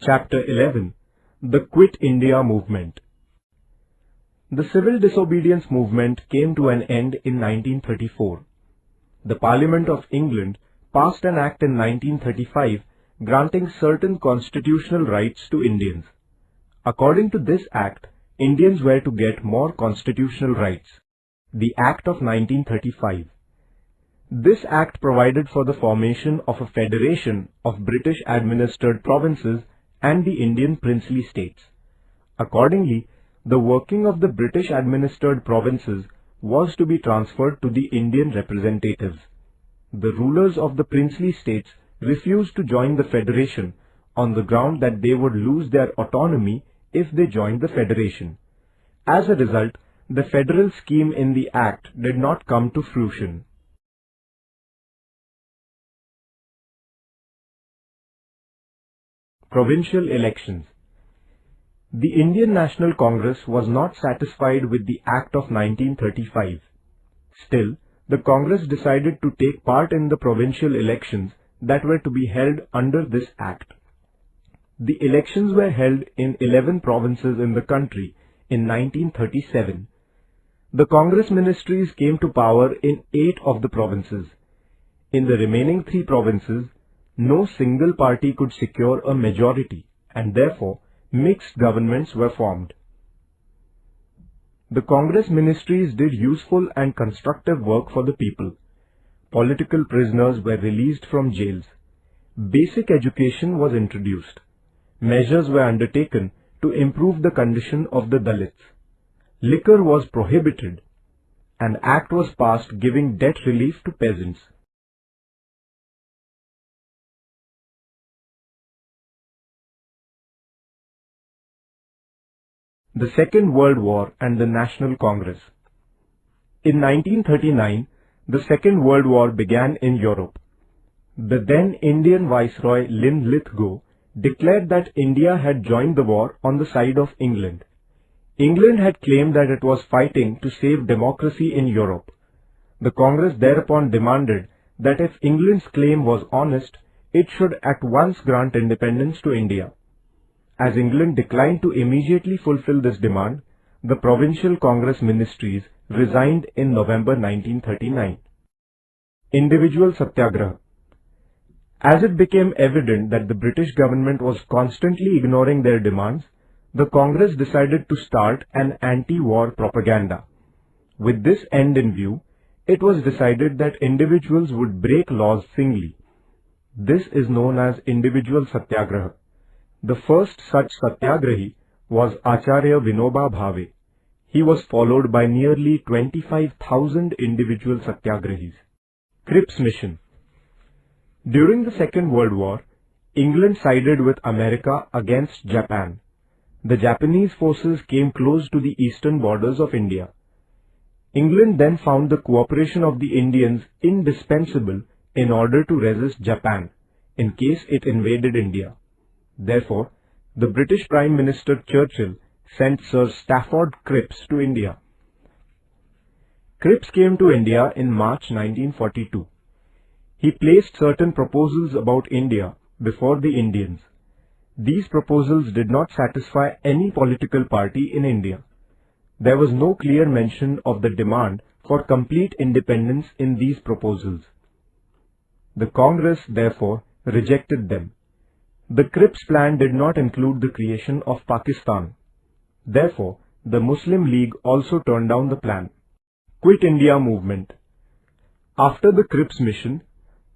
Chapter 11. The Quit India Movement. The civil disobedience movement came to an end in 1934. The Parliament of England passed an Act in 1935 granting certain constitutional rights to Indians. According to this Act, Indians were to get more constitutional rights. The Act of 1935. This Act provided for the formation of a federation of British-administered provinces and the Indian princely states. Accordingly, the working of the British-administered provinces was to be transferred to the Indian representatives. The rulers of the princely states refused to join the federation on the ground that they would lose their autonomy if they joined the federation. As a result, the federal scheme in the Act did not come to fruition. Provincial Elections. The Indian National Congress was not satisfied with the Act of 1935. Still, the Congress decided to take part in the provincial elections that were to be held under this Act. The elections were held in 11 provinces in the country in 1937. The Congress ministries came to power in 8 of the provinces. In the remaining 3 provinces, no single party could secure a majority, and therefore mixed governments were formed. The Congress ministries did useful and constructive work for the people. Political prisoners were released from jails. Basic education was introduced. Measures were undertaken to improve the condition of the Dalits. Liquor was prohibited. An act was passed giving debt relief to peasants. The Second World War and the National Congress. In 1939, the Second World War began in Europe. The then Indian Viceroy Linlithgow declared that India had joined the war on the side of England. England had claimed that it was fighting to save democracy in Europe. The Congress thereupon demanded that if England's claim was honest, it should at once grant independence to India. As England declined to immediately fulfill this demand, the Provincial Congress ministries resigned in November 1939. Individual Satyagraha. As it became evident that the British government was constantly ignoring their demands, the Congress decided to start an anti-war propaganda. With this end in view, it was decided that individuals would break laws singly. This is known as Individual Satyagraha. The first such Satyagrahi was Acharya Vinoba Bhavy. He was followed by nearly 25,000 individual Satyagrahis. Crips Mission. During the Second World War, England sided with America against Japan. The Japanese forces came close to the eastern borders of India. England then found the cooperation of the Indians indispensable in order to resist Japan, in case it invaded India. Therefore, the British Prime Minister Churchill sent Sir Stafford Cripps to India. Cripps came to India in March 1942. He placed certain proposals about India before the Indians. These proposals did not satisfy any political party in India. There was no clear mention of the demand for complete independence in these proposals. The Congress, therefore, rejected them. The Crips plan did not include the creation of Pakistan. Therefore, the Muslim League also turned down the plan. Quit India Movement. After the Crips Mission,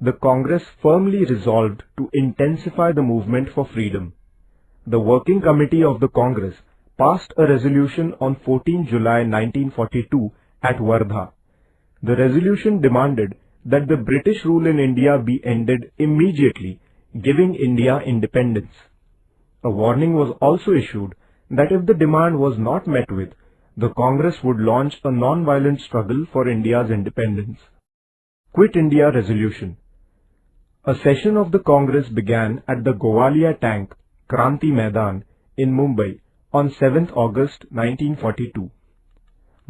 the Congress firmly resolved to intensify the movement for freedom. The Working Committee of the Congress passed a resolution on 14 July 1942 at Wardha. The resolution demanded that the British rule in India be ended immediately, giving India independence. A warning was also issued that if the demand was not met with, the Congress would launch a non-violent struggle for India's independence. Quit India Resolution. A session of the Congress began at the Gowalia Tank, Kranti Maidan in Mumbai on 7th August 1942.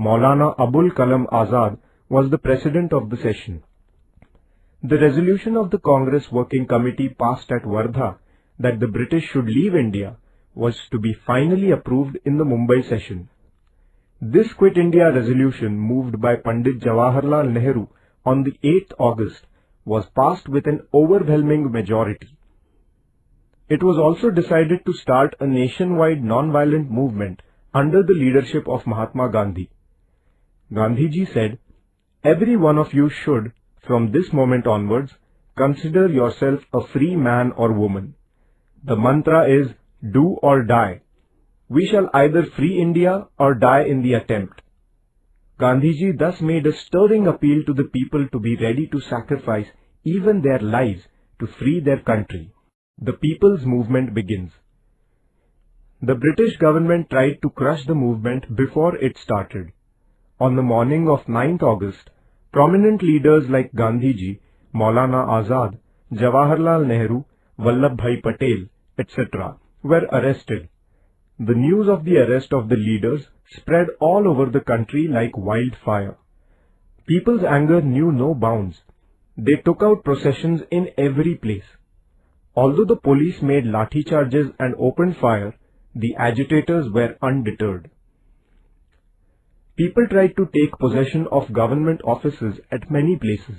Maulana Abul Kalam Azad was the president of the session. The resolution of the Congress Working Committee passed at Wardha that the British should leave India was to be finally approved in the Mumbai session. This Quit India resolution, moved by Pandit Jawaharlal Nehru on the 8th August, was passed with an overwhelming majority. It was also decided to start a nationwide non-violent movement under the leadership of Mahatma Gandhi. Gandhiji said, "Every one of you should, from this moment onwards, consider yourself a free man or woman. The mantra is, do or die. We shall either free India or die in the attempt." Gandhiji thus made a stirring appeal to the people to be ready to sacrifice even their lives to free their country. The people's movement begins. The British government tried to crush the movement before it started. On the morning of 9th August, prominent leaders like Gandhiji, Maulana Azad, Jawaharlal Nehru, Vallabhbhai Patel, etc. were arrested. The news of the arrest of the leaders spread all over the country like wildfire. People's anger knew no bounds. They took out processions in every place. Although the police made lathi charges and opened fire, the agitators were undeterred. People tried to take possession of government offices at many places.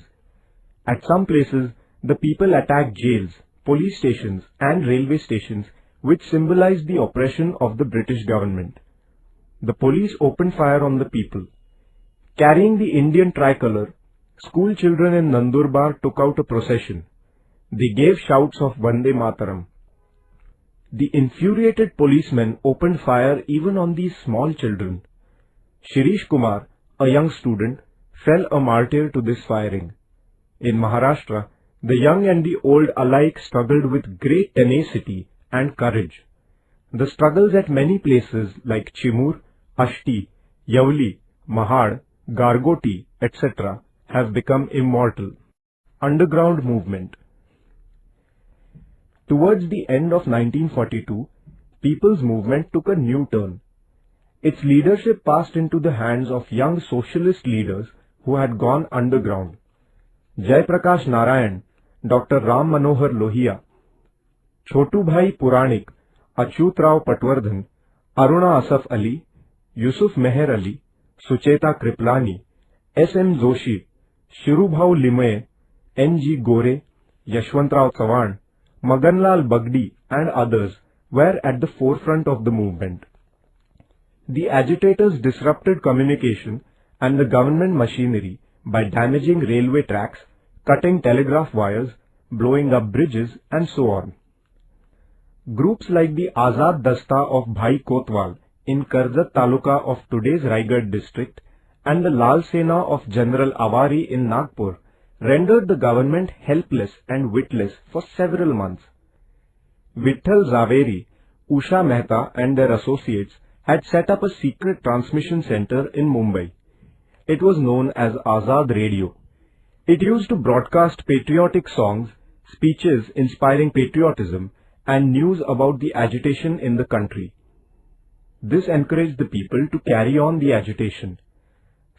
At some places, the people attacked jails, police stations and railway stations, which symbolized the oppression of the British government. The police opened fire on the people. Carrying the Indian tricolour, school children in Nandurbar took out a procession. They gave shouts of Vande Mataram. The infuriated policemen opened fire even on these small children. Shirish Kumar, a young student, fell a martyr to this firing. In Maharashtra, the young and the old alike struggled with great tenacity and courage. The struggles at many places like Chimur, Ashti, Yavli, Mahad, Gargoti, etc. have become immortal. Underground movement. Towards the end of 1942, people's movement took a new turn. Its leadership passed into the hands of young socialist leaders who had gone underground. Jai Prakash Narayan, Dr. Ram Manohar Lohia, Chotu Bhai Puranik, Achyut Rao Patwardhan, Aruna Asaf Ali, Yusuf Meher Ali, Sucheta Kriplani, S.M. Joshi, Shirubhau Limaye, N.G. Gore, Yashwantrao Chavan, Maganlal Bagdi and others were at the forefront of the movement. The agitators disrupted communication and the government machinery by damaging railway tracks, cutting telegraph wires, blowing up bridges and so on. Groups like the Azad Dasta of Bhai Kotwal in Karjat Taluka of today's Raigad district and the Lal Sena of General Awari in Nagpur rendered the government helpless and witless for several months. Vitthal Zaveri, Usha Mehta and their associates had set up a secret transmission center in Mumbai. It was known as Azad Radio. It used to broadcast patriotic songs, speeches inspiring patriotism, and news about the agitation in the country. This encouraged the people to carry on the agitation.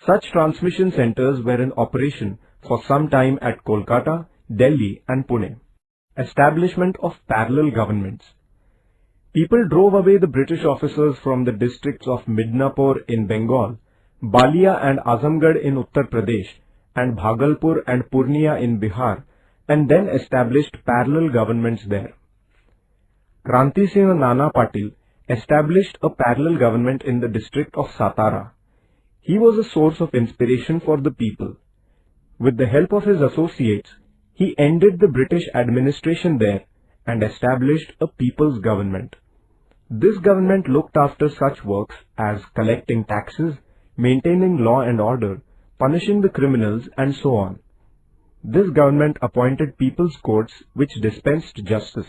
Such transmission centers were in operation for some time at Kolkata, Delhi and Pune. Establishment of parallel governments. People drove away the British officers from the districts of Midnapur in Bengal, Balia and Azamgarh in Uttar Pradesh, and Bhagalpur and Purnia in Bihar, and then established parallel governments there. Kranti Singh Nana Patil established a parallel government in the district of Satara. He was a source of inspiration for the people. With the help of his associates, he ended the British administration there and established a people's government. This government looked after such works as collecting taxes, maintaining law and order, punishing the criminals and so on. This government appointed people's courts which dispensed justice.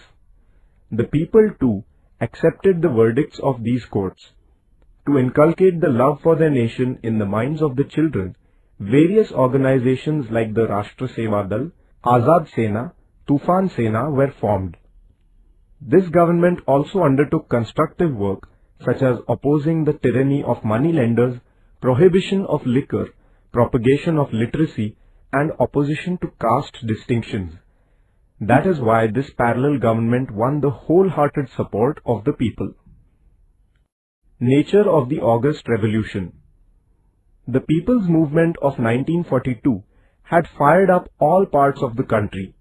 The people too accepted the verdicts of these courts. To inculcate the love for their nation in the minds of the children, various organizations like the Rashtra Seva Dal, Azad Sena, Tufan Sena were formed. This government also undertook constructive work such as opposing the tyranny of money lenders, prohibition of liquor, propagation of literacy and opposition to caste distinctions. That is why this parallel government won the wholehearted support of the people. Nature of the August Revolution. The People's Movement of 1942 had fired up all parts of the country.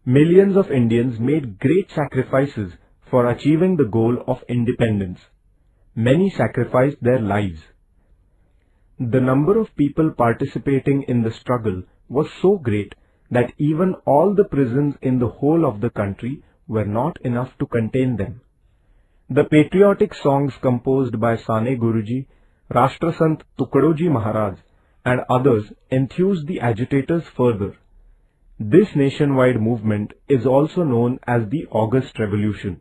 Millions of Indians made great sacrifices for achieving the goal of independence. Many sacrificed their lives. The number of people participating in the struggle was so great that even all the prisons in the whole of the country were not enough to contain them. The patriotic songs composed by Sane Guruji, Rashtrasant Tukadoji Maharaj and others enthused the agitators further. This nationwide movement is also known as the August Revolution.